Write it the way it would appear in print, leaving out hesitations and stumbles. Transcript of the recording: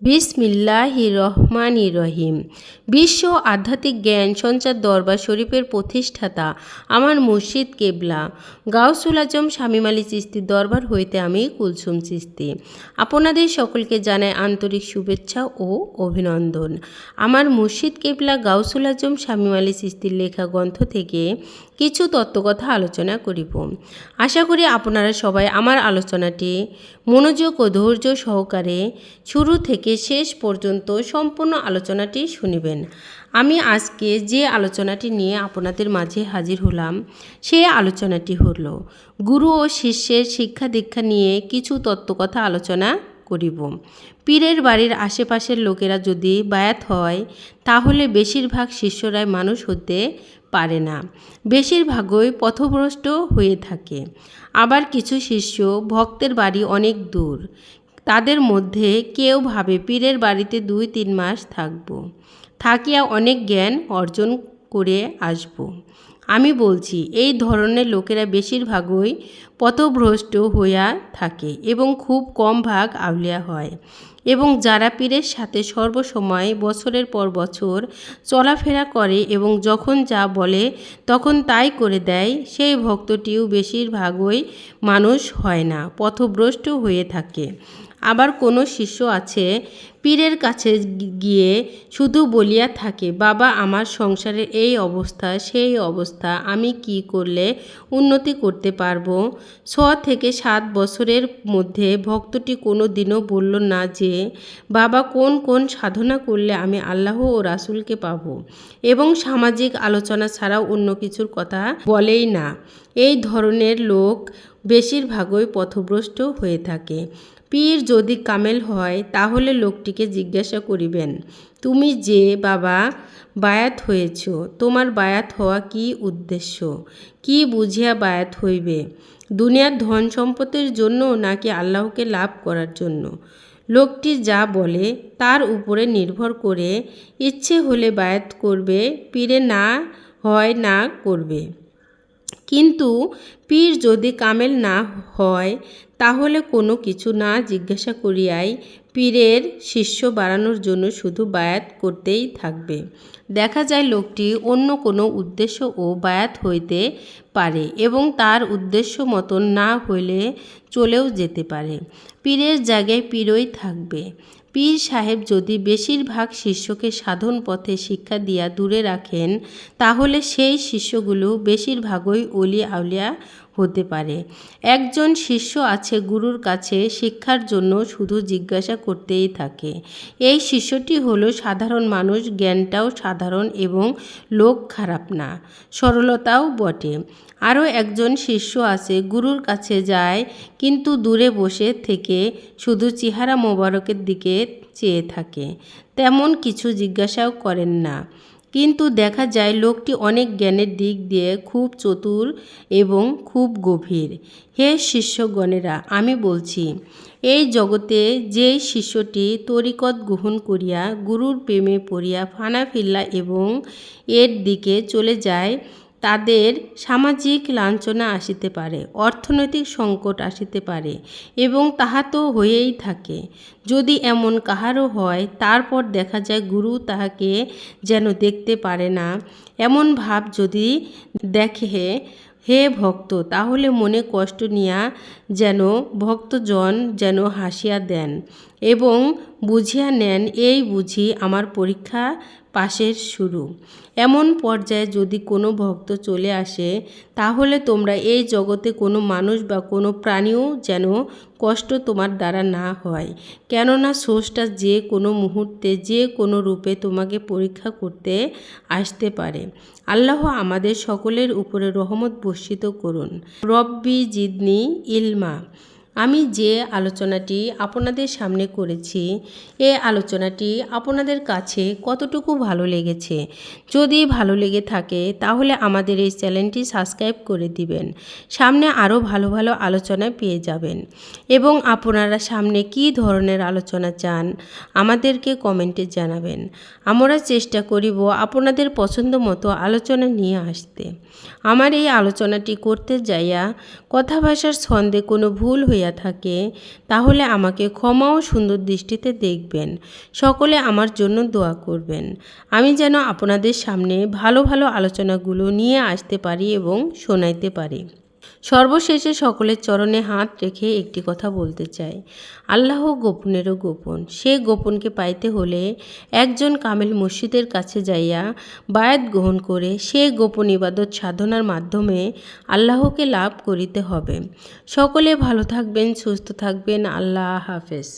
বিসমিল্লাহির রহমানির রহিম। বিশ্ব আধ্যাত্মিক জ্ঞান সঞ্চার দরবার শরীফের প্রতিষ্ঠাতা আমার মুর্শিদ কেবলা গাউসুল আজম শামীম আলী চিশতির দরবার হইতে আমি কুলসুম চিশতি আপনাদের সকলকে জানাই আন্তরিক শুভেচ্ছা ও অভিনন্দন। আমার মুর্শিদ কেবলা গাউসুল আজম শামীম আলী চিশতির লেখা গ্রন্থ থেকে কিছু তত্ত্বকথা আলোচনা করিব। আশা করি আপনারা সবাই আমার আলোচনাটি মনোযোগ ও ধৈর্য সহকারে শুরু থেকে শেষ পর্যন্ত সম্পূর্ণ আলোচনাটি শুনিবেন। আমি আজকে যে আলোচনাটি নিয়ে আপনাদের মাঝে হাজির হলাম সেই আলোচনাটি হলো গুরু ও শিষ্যের শিক্ষা দীক্ষা নিয়ে কিছু তত্ত্বকথা আলোচনা করিব। পীরের বাড়ির আশেপাশের লোকেরা যদি বায়াত হয় তাহলে বেশিরভাগ শিষ্যরাই মানুষ হতে পারে না, বেশিরভাগই পথভ্রষ্ট হয়ে থাকে। আবার কিছু শিষ্য ভক্তের বাড়ি অনেক দূর, তাদের মধ্যে কেউ ভাবে পীরের বাড়িতে 2-3 মাস থাকব, থাকিয়া অনেক জ্ঞান অর্জন করে আসব। আমি বলছি এই ধরনের লোকেরা বেশিরভাগই পথভ্রষ্ট হইয়া থাকে এবং খুব কম ভাগ আউলিয়া হয়। এবং যারা পীরের সাথে সর্বসময় বছরের পর বছর চলাফেরা করে এবং যখন যা বলে তখন তাই করে দেয়, সেই ভক্তটিও বেশিরভাগই মানুষ হয় না, পথভ্রষ্ট হয়ে থাকে। আবার কোনো শিষ্য আছে পীরের কাছে গিয়ে শুধু বলিয়া থাকে, বাবা আমার সংসারের এই অবস্থা সেই অবস্থা, আমি কি করলে উন্নতি করতে পারবো। 6 থেকে 7 বছরের মধ্যে ভক্তটি কোনো দিনও বলল না যে বাবা কোন কোন সাধনা করলে আমি আল্লাহ ও রাসূলকে পাবো, এবং সামাজিক আলোচনা ছাড়াও অন্য কিছুর কথা বলেই না। এই ধরনের লোক বেশিরভাগই পথভ্রষ্ট হয়ে থাকে। পীর যদি কামেল হয় তাহলে লোকটিকে জিজ্ঞাসা করিবেন, তুমি যে বাবা বায়াত হয়েছ, তোমার বায়াত হওয়া কি উদ্দেশ্য, কি বুঝিয়া বায়াত হইবে, দুনিয়ার ধন সম্পদের জন্য নাকি আল্লাহকে লাভ করার জন্য? লোকটি যা বলে তার উপরে নির্ভর করে ইচ্ছে হলে বায়াত করবে, পীরে না হয় না করবে। কিন্তু পীর যদি কামেল না হয় তাহলে কোনো কিছু না জিজ্ঞাসা করিয়াই পীরের শিষ্য বাড়ানোর জন্য শুধু বায়াত করতেই থাকবে। দেখা যায় লোকটি অন্য কোনো উদ্দেশ্য ও বায়াত হইতে পারে এবং তার উদ্দেশ্য মতন না হইলে চলেও যেতে পারে। পীরের জায়গায় পীরই থাকবে। পীর সাহেব যদি বেশিরভাগ শিষ্যকে সাধন পথে শিক্ষা দিয়া দূরে রাখেন তাহলে সেই শিষ্যগুলো বেশিরভাগই অলি আউলিয়া হতে পারে। একজন শিষ্য আছে গুরুর কাছে শিক্ষার জন্য শুধু জিজ্ঞাসা করতেই থাকে। এই শিষ্যটি হলো সাধারণ মানুষ, জ্ঞানটাও সাধারণ এবং লোক খারাপ না, সরলতাও বটে। আরও একজন শিষ্য আছে গুরুর কাছে যায় কিন্তু দূরে বসে থেকে শুধু চেহারা মোবারকের দিকে চেয়ে থাকে, তেমন কিছু জিজ্ঞাসাও করেন না। কিন্তু দেখা যায় লোকটি অনেক জ্ঞানের দিক দিয়ে খুব চতুর এবং খুব গভীর। হে শিষ্যগণেরা, আমি বলছি এই জগতে যেই শিষ্যটি তরিকত গ্রহণ করিয়া গুরুর প্রেমে পড়িয়া ফানা ফিল্লা এবং এর দিকে চলে যায় তাদের সামাজিক লাঞ্ছনা আসিতে পারে, অর্থনৈতিক সংকট আসিতে পারে এবং তাহা তো হয়েই থাকে। যদি এমন কাহারও হয় তারপর দেখা যায় গুরু তাহাকে যেন দেখতে পারে না, এমন ভাব যদি দেখে হে ভক্ত, তাহলে মনে কষ্ট নিয়া যেন ভক্তজন যেন হাসিয়া দেন এবং বুঝিয়া নেন এই বুঝি আমার পরীক্ষা পাশের শুরু। এমন পর্যায়ে যদি কোনো ভক্ত চলে আসে তাহলে তোমরা এই জগতে কোনো মানুষ বা কোনো প্রাণীও যেন কষ্ট তোমার দ্বারা না হয়, কেননা স্রষ্টা যে কোনো মুহূর্তে যে কোনো রূপে তোমাকে পরীক্ষা করতে আসতে পারে। আল্লাহ আমাদের সকলের উপরে রহমত বর্ষিত করুন। রব্বি জিদনি ইলমা। আমি যে আলোচনাটি আপনাদের সামনে করেছি এই আলোচনাটি আপনাদের কাছে কতটুকু ভালো লেগেছে? যদি ভালো লেগে থাকে তাহলে আমাদের এই চ্যানেলটি সাবস্ক্রাইব করে দিবেন। সামনে আরও ভালো ভালো আলোচনা পেয়ে যাবেন এবং আপনারা সামনে কী ধরনের আলোচনা চান আমাদেরকে কমেন্টে জানাবেন। আমরা চেষ্টা করিব আপনাদের পছন্দ মতো আলোচনা নিয়ে আসতে। আমার এই আলোচনাটি করতে যাইয়া কথা ভাষার ছন্দে কোনো ভুল হইয়া হইয়া থাকে তাহলে আমাকে ক্ষমা ও সুন্দর দৃষ্টিতে দেখবেন। সকলে আমার জন্য দোয়া করবেন। আমি যেন আপনাদের সামনে ভালো ভালো আলোচনাগুলো নিয়ে আসতে পারি এবং শোনাইতে পারি। সর্বশেষে সকলের চরণে হাত রেখে একটি কথা বলতে চাই, আল্লাহ গোপনেরও গোপন। সে গোপনকে পাইতে হলে একজন কামেল মুর্শিদের কাছে যাইয়া বায়াত গ্রহণ করে সে গোপন ইবাদত সাধনার মাধ্যমে আল্লাহকে লাভ করিতে হবে। সকলে ভালো থাকবেন, সুস্থ থাকবেন। আল্লাহ হাফেজ।